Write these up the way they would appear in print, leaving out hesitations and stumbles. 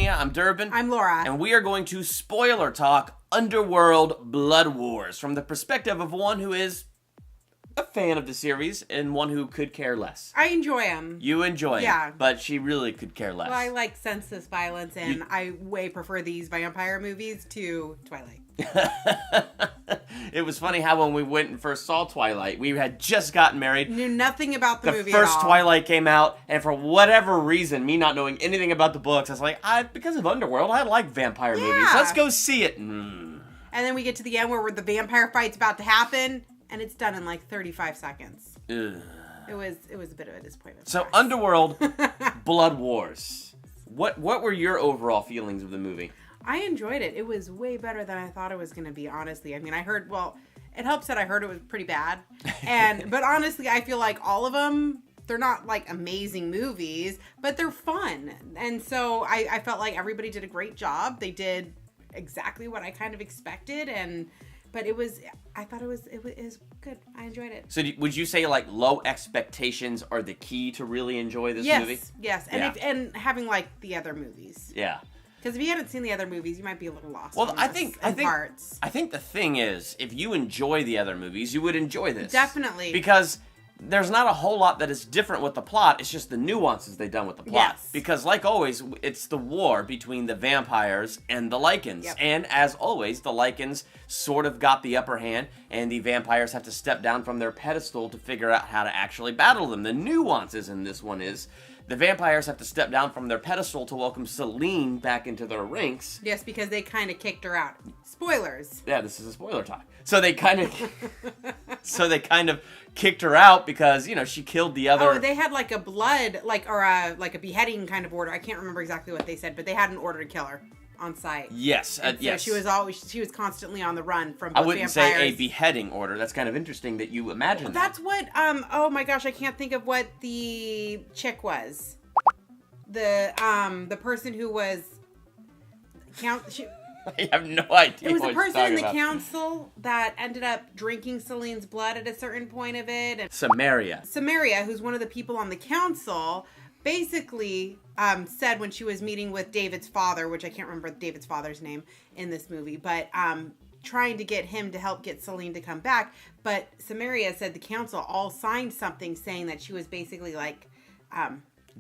Durbania. I'm Durbin. I'm Laura. And we are going to spoiler talk Underworld Blood Wars from the perspective of one who is a fan of the series and one who could care less. I enjoy him. You enjoy him. Yeah. But she really could care less. Well, I like senseless violence, and I way prefer these vampire movies to Twilight. It was funny how when we went and first saw Twilight, we had just gotten married. Knew nothing about the movie at first all. Twilight came out, and for whatever reason, me not knowing anything about the books, I was like, because of Underworld, I like vampire movies. Let's go see it. And then we get to the end where the vampire fight's about to happen, and it's done in like 35 seconds. Ugh. It was a bit of a disappointment. So, Underworld Blood Wars. What were your overall feelings of the movie? I enjoyed it. It was way better than I thought it was going to be, honestly. I mean, it helps that I heard it was pretty bad. But honestly, I feel like all of them, they're not like amazing movies, but they're fun. And so I felt like everybody did a great job. They did exactly what I kind of expected. But I thought it was good. I enjoyed it. So would you say like low expectations are the key to really enjoy this movie? Yes. And having liked the other movies. Yeah. Because if you hadn't seen the other movies, you might be a little lost. Well, I think the thing is, if you enjoy the other movies, you would enjoy this. Definitely. Because there's not a whole lot that is different with the plot. It's just the nuances they've done with the plot. Yes. Because like always, it's the war between the vampires and the Lycans. Yep. And as always, the Lycans sort of got the upper hand, and the vampires have to step down from their pedestal to figure out how to actually battle them. The nuances in this one is the vampires have to step down from their pedestal to welcome Selene back into their ranks. Yes, because they kind of kicked her out. Spoilers. Yeah, this is a spoiler talk. So they kind of kicked her out because, she killed the other. Oh, they had like a blood, like a beheading kind of order. I can't remember exactly what they said, but they had an order to kill her on site. Yes, yes. So she was constantly on the run from both vampires. I wouldn't say a beheading order. That's kind of interesting that you imagine That's what, oh my gosh, I can't think of what the chick was. The person who was, I have no idea. It was a person in the about. Council that ended up drinking Celine's blood at a certain point of it. And Samaria, who's one of the people on the council, basically said when she was meeting with David's father, which I can't remember David's father's name in this movie, but trying to get him to help get Selene to come back. But Samaria said the council all signed something saying that she was basically like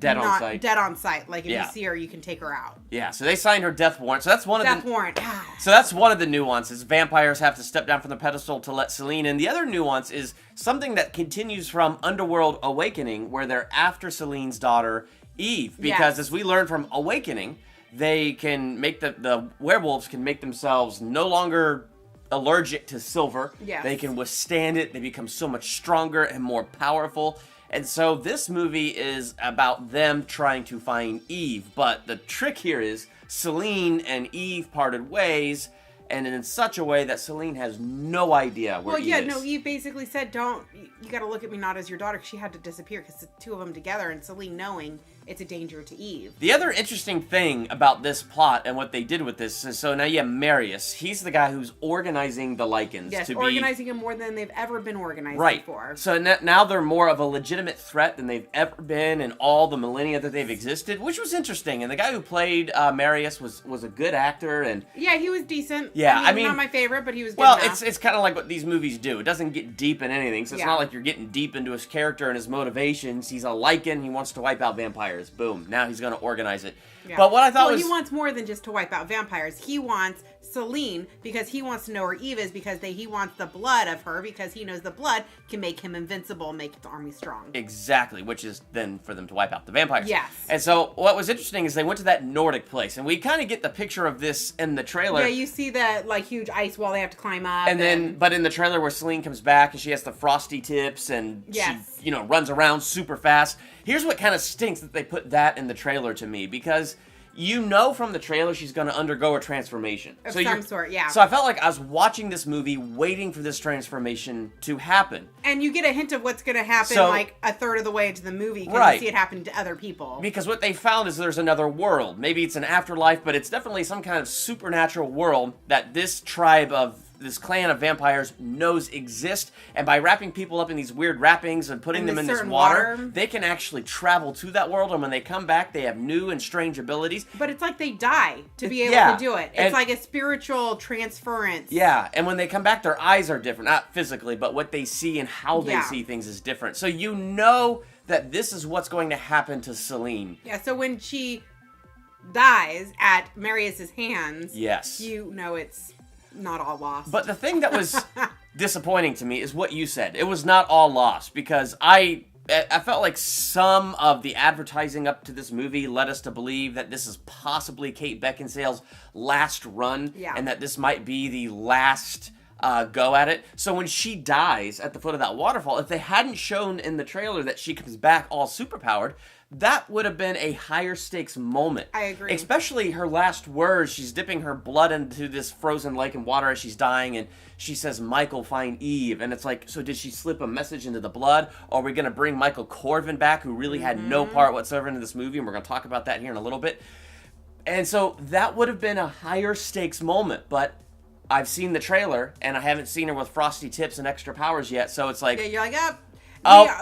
dead on sight. Like if you see her, you can take her out. Yeah, so they signed her death warrant. So that's one death warrant. So that's one of the nuances. Vampires have to step down from the pedestal to let Selene in. The other nuance is something that continues from Underworld Awakening, where they're after Selene's daughter Eve, because as we learn from Awakening, they can make the werewolves can make themselves no longer allergic to silver. Yes. They can withstand it. They become so much stronger and more powerful. And so this movie is about them trying to find Eve. But the trick here is Selene and Eve parted ways, and in such a way that Selene has no idea where Eve is. Eve basically said, you got to look at me not as your daughter, because she had to disappear because the two of them together, and Selene knowing it's a danger to Eve. The other interesting thing about this plot and what they did with this is, so now you have Marius. He's the guy who's organizing the Lycans. Yes, organizing them more than they've ever been organized before. So now they're more of a legitimate threat than they've ever been in all the millennia that they've existed, which was interesting. And the guy who played Marius was a good actor. And yeah, he was decent. Yeah, I mean, not my favorite, but he was good enough. It's kind of like what these movies do. It doesn't get deep in anything, so it's not like you're getting deep into his character and his motivations. He's a Lycan. He wants to wipe out vampires. Boom. Now he's going to organize it. Yeah. But what I thought he wants more than just to wipe out vampires. He wants Selene because he wants to know where Eve is, because he wants the blood of her, because he knows the blood can make him invincible, make the army strong. Exactly, which is then for them to wipe out the vampires. Yes. And so what was interesting is they went to that Nordic place, and we kind of get the picture of this in the trailer. Yeah, you see that like huge ice wall they have to climb up. But in the trailer where Selene comes back and she has the frosty tips and she runs around super fast. Here's what kind of stinks that they put that in the trailer to me, because from the trailer she's going to undergo a transformation. Of some sort, yeah. So I felt like I was watching this movie waiting for this transformation to happen. And you get a hint of what's going to happen like a third of the way into the movie, because you see it happen to other people. Because what they found is there's another world. Maybe it's an afterlife, but it's definitely some kind of supernatural world that this tribe of this clan of vampires knows exist, and by wrapping people up in these weird wrappings and putting them in this water, they can actually travel to that world, and when they come back, they have new and strange abilities. But it's like they die to be able to do it. It's like a spiritual transference. Yeah, and when they come back, their eyes are different. Not physically, but what they see and how they see things is different. So you know that this is what's going to happen to Selene. Yeah, so when she dies at Marius's hands, you know it's not all lost. But the thing that was disappointing to me is what you said. It was not all lost, because I felt like some of the advertising up to this movie led us to believe that this is possibly Kate Beckinsale's last run, and that this might be the last go at it. So when she dies at the foot of that waterfall, if they hadn't shown in the trailer that she comes back all superpowered, that would have been a higher stakes moment. I agree. Especially her last words. She's dipping her blood into this frozen lake and water as she's dying, and she says, "Michael, find Eve." And it's like, so did she slip a message into the blood? Or are we going to bring Michael Corvin back, who really had no part whatsoever in this movie? And we're going to talk about that here in a little bit. And so that would have been a higher stakes moment, but I've seen the trailer, and I haven't seen her with frosty tips and extra powers yet, so it's like... Yeah, you're like,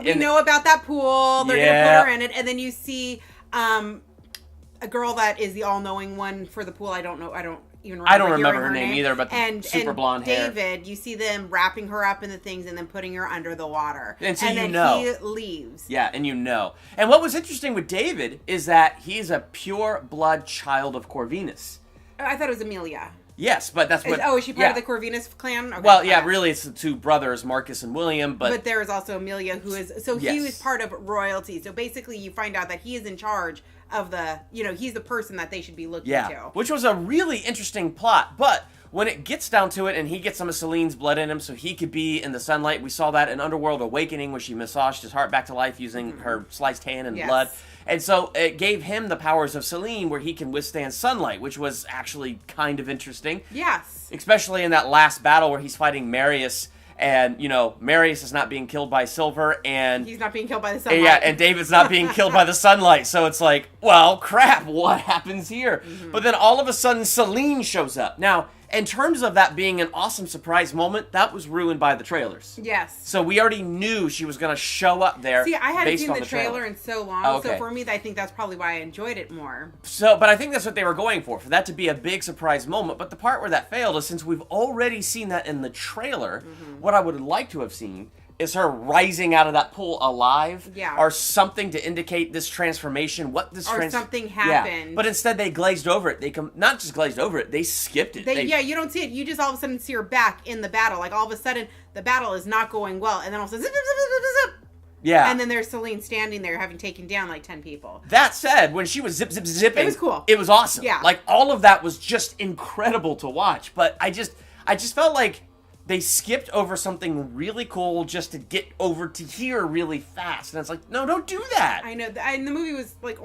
we know about that pool, they're going to put her in it, and then you see a girl that is the all-knowing one for the pool. I don't remember her name either, but super blonde hair. David, you see them wrapping her up in the things and then putting her under the water. And so then he leaves. Yeah, and you know. And what was interesting with David is that he's a pure blood child of Corvinus. I thought it was Amelia. Yes, but that's what... is she part of the Corvinus clan? Okay, well, yeah, really it's the two brothers, Marcus and William, but there is also Amelia, who is... So he was part of royalty. So basically you find out that he is in charge of the... he's the person that they should be looking to. Which was a really interesting plot, but when it gets down to it and he gets some of Selene's blood in him so he could be in the sunlight, we saw that in Underworld Awakening where she massaged his heart back to life using her sliced hand and blood. And so it gave him the powers of Selene where he can withstand sunlight, which was actually kind of interesting. Yes. Especially in that last battle where he's fighting Marius, and, Marius is not being killed by Silver, and... He's not being killed by the sunlight. Yeah, and David's not being killed by the sunlight, so it's like, well, crap, what happens here? But then all of a sudden, Selene shows up. Now, in terms of that being an awesome surprise moment, that was ruined by the trailers. Yes. So we already knew she was going to show up there. See, I hadn't seen the trailer in so long, okay. So for me, I think that's probably why I enjoyed it more. So, but I think that's what they were going for that to be a big surprise moment. But the part where that failed is since we've already seen that in the trailer, what I would like to have seen is her rising out of that pool alive, or something to indicate this transformation, something happened. Yeah. But instead they glazed over it. They not just glazed over it, they skipped it. You don't see it. You just all of a sudden see her back in the battle. Like all of a sudden the battle is not going well, and then all of a sudden zip, zip, zip, zip, zip. Yeah. And then there's Selene standing there having taken down like 10 people. That said, when she was zipping, it was cool. It was awesome. Yeah. Like all of that was just incredible to watch. But I just felt like they skipped over something really cool just to get over to here really fast. And it's like, no, don't do that. I know. And the movie was like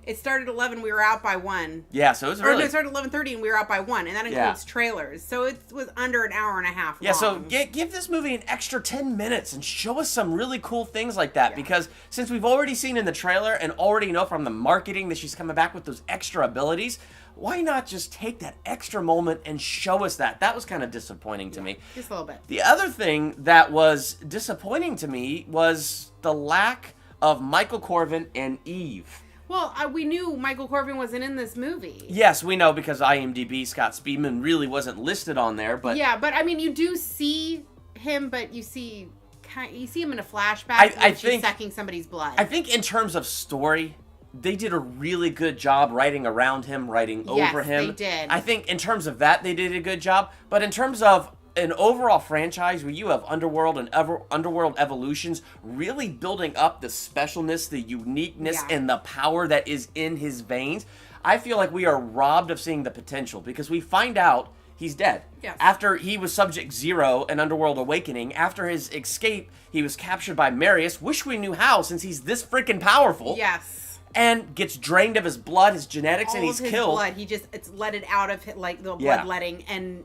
it started at 11, we were out by 1. Yeah, so it was really... it started at 11:30 and we were out by 1, and that includes trailers. So it was under an hour and a half long. Yeah, so give this movie an extra 10 minutes and show us some really cool things like that, because since we've already seen in the trailer and already know from the marketing that she's coming back with those extra abilities, why not just take that extra moment and show us that? That was kind of disappointing to me. Just a little bit. The other thing that was disappointing to me was the lack of Michael Corvin and Eve. Well, we knew Michael Corvin wasn't in this movie. Yes, we know because IMDb, Scott Speedman really wasn't listed on there, but... Yeah, but I mean, you do see him, but you see him in a flashback when she's sucking somebody's blood. I think in terms of story, they did a really good job writing around him, writing over him. Yes, they did. I think in terms of that, they did a good job, but in terms of an overall franchise where you have Underworld and Underworld Evolutions really building up the specialness, the uniqueness, and the power that is in his veins, I feel like we are robbed of seeing the potential because we find out he's dead. Yes. After he was Subject Zero in Underworld Awakening, after his escape, he was captured by Marius. Wish we knew how since he's this freaking powerful. Yes. And gets drained of his blood, his genetics, and he's killed. Blood. It's let it out of like the bloodletting, and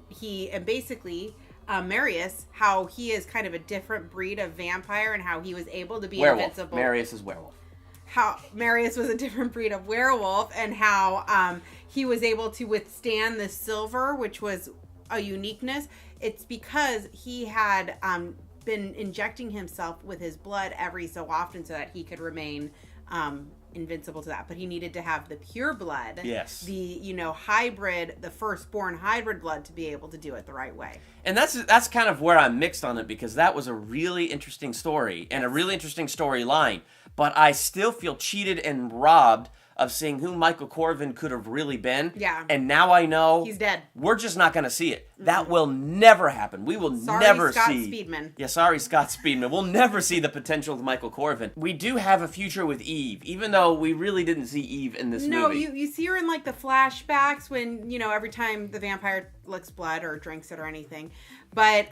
basically Marius, how he is kind of a different breed of vampire, and how he was able to be invincible. Marius is werewolf. How Marius was a different breed of werewolf, and how he was able to withstand the silver, which was a uniqueness. It's because he had been injecting himself with his blood every so often so that he could remain invincible to that. But he needed to have the pure blood. Yes. The, hybrid, the firstborn hybrid blood to be able to do it the right way. And that's kind of where I'm mixed on it, because that was a really interesting story and a really interesting storyline. But I still feel cheated and robbed of seeing who Michael Corvin could have really been. Yeah. And now I know he's dead. We're just not going to see it. That will never happen. We will never Scott see. Speedman. Yeah, sorry, Scott Speedman. We'll never see the potential of Michael Corvin. We do have a future with Eve, even though we really didn't see Eve in this movie. No, you see her in like the flashbacks when, every time the vampire licks blood or drinks it or anything. But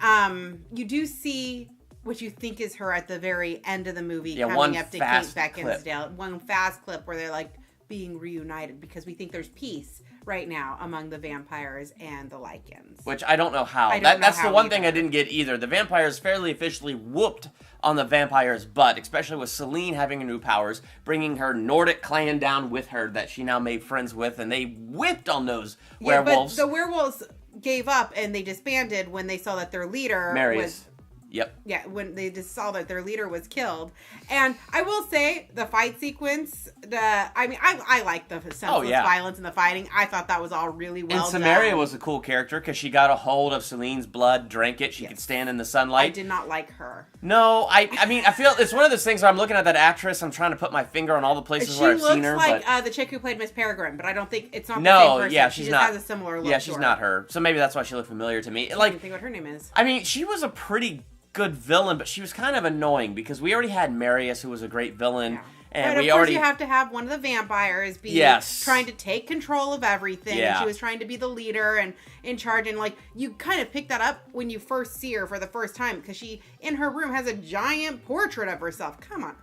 you do see what you think is her at the very end of the movie, coming up to Kate Beckinsale. One fast clip where they're like being reunited, because we think there's peace right now among the vampires and the Lycans. Which I don't know how. That's the one thing I didn't get either. The vampires fairly officially whooped on the vampires' butt, especially with Selene having her new powers, bringing her Nordic clan down with her that she now made friends with, and they whipped on those werewolves. But the werewolves gave up and they disbanded when they saw that their leader Marius. Yep. Yeah, when they just saw that their leader was killed. And I will say, the fight sequence, I like the senseless violence and the fighting. I thought that was all really well done. And Samaria was a cool character because she got a hold of Selene's blood, drank it, she could stand in the sunlight. I did not like her. No, I feel it's one of those things where I'm looking at that actress, I'm trying to put my finger on all the places where I've seen her. She looks like the chick who played Miss Peregrine, but I don't think, it's not the same person. Yeah, she she's just not. has a similar look. Yeah, she's not her. So maybe that's why she looked familiar to me. I don't even think what her name is. She was a pretty good villain, but she was kind of annoying because we already had Marius, who was a great villain. Yeah. And but of course you have to have one of the vampires be trying to take control of everything. Yeah. And she was trying to be the leader and in charge. And you kind of pick that up when you first see her for the first time, because she, in her room, has a giant portrait of herself. Come on.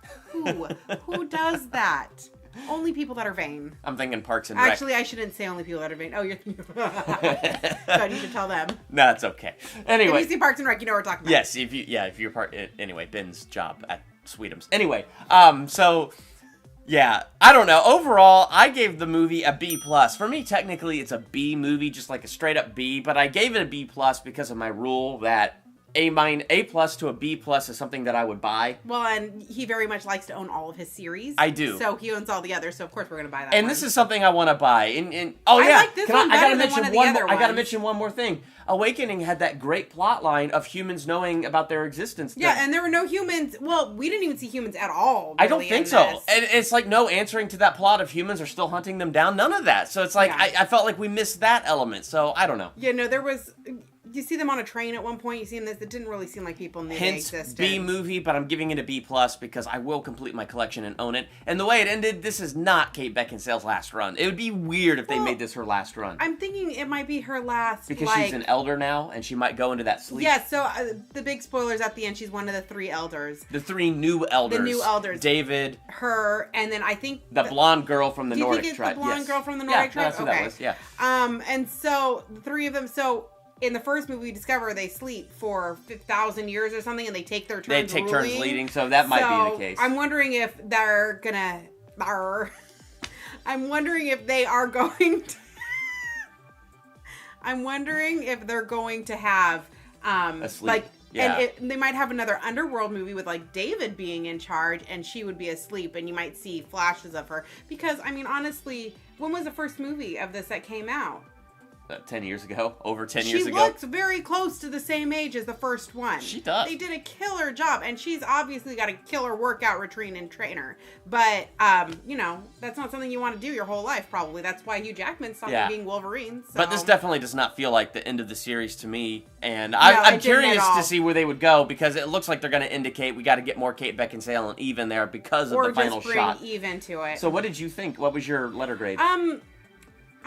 Who does that? Only people that are vain. I'm thinking Parks and Rec. Actually, I shouldn't say only people that are vain. Oh, you're thinking... So you should tell them. No, it's okay. Anyway. If you see Parks and Rec, you know what we're talking about. Yes, if you're anyway, Ben's job at Sweetums. Anyway, yeah, I don't know. Overall, I gave the movie a B+. For me, technically, it's a B movie, just like a straight up B, but I gave it a B+ because of my rule that A+ to a B+ is something that I would buy. Well, and he very much likes to own all of his series. I do. So he owns all the others, so of course we're going to buy that And one. this is something I want to buy. I like this one better than one of the other ones. I got to mention one more thing. Awakening had that great plot line of humans knowing about their existence. Yeah, and there were no humans. Well, we didn't even see humans at all. I don't think so. And it's like no answering to that plot of humans are still hunting them down. None of that. So it's like, I felt like we missed that element. So I don't know. Yeah, no, there was... You see them on a train at one point. You see them. It didn't really seem like people knew they existed. B movie, but I'm giving it a B+ because I will complete my collection and own it. And the way it ended, this is not Kate Beckinsale's last run. It would be weird if they made this her last run. I'm thinking it might be her last because she's an elder now, and she might go into that sleep. Yeah. So the big spoilers at the end. She's one of the 3 elders. The 3 new elders. The new elders. David. Her, and then I think the blonde girl from the Nordic tribe. Do you think it's the blonde girl from the Nordic tribe? That's who that was. Yeah. And so the 3 of them. So. In the first movie, we discover they sleep for 1,000 years or something, and they take their turns ruling. They take turns leading, so that might be the case. I'm wondering if they're gonna... I'm wondering if they are going to... I'm wondering if they're going to have... a sleep. And they might have another Underworld movie with, David being in charge, and she would be asleep, and you might see flashes of her. Because, honestly, when was the first movie of this that came out? 10 years ago, over 10 years ago. She looks very close to the same age as the first one. She does. They did a killer job, and she's obviously got a killer workout routine and trainer. But, that's not something you want to do your whole life, probably. That's why Hugh Jackman stopped being Wolverine. So. But this definitely does not feel like the end of the series to me. And I'm curious to see where they would go, because it looks like they're going to indicate we got to get more Kate Beckinsale and Eve in there because of the final shot. Or just bring Eve into it. So what did you think? What was your letter grade?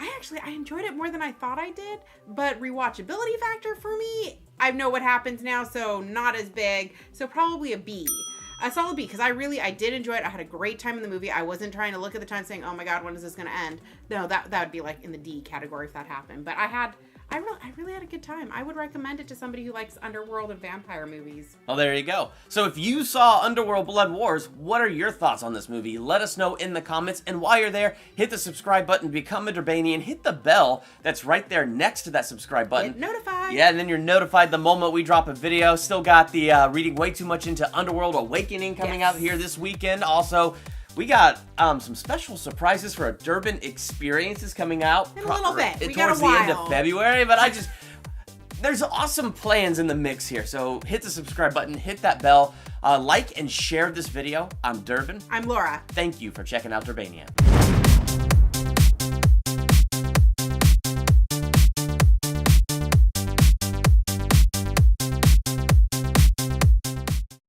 I enjoyed it more than I thought I did, but rewatchability factor for me, I know what happens now, so not as big. So probably a B. A solid B, because I did enjoy it. I had a great time in the movie. I wasn't trying to look at the time saying, oh my god, when is this going to end? No, that would be in the D category if that happened. But I I really had a good time. I would recommend it to somebody who likes Underworld and vampire movies. Well, there you go. So if you saw Underworld Blood Wars, what are your thoughts on this movie? Let us know in the comments. And while you're there, hit the subscribe button, become a Durbanian, hit the bell that's right there next to that subscribe button. Get notified. Yeah, and then you're notified the moment we drop a video. Still got the Reading Way Too Much Into Underworld Awakening coming out here this weekend. Also, we got some special surprises for a Durban experiences coming out. In a little bit. We got towards a the end while. of February, but there's awesome plans in the mix here. So hit the subscribe button, hit that bell, like and share this video. I'm Durbin. I'm Laura. Thank you for checking out Durbania.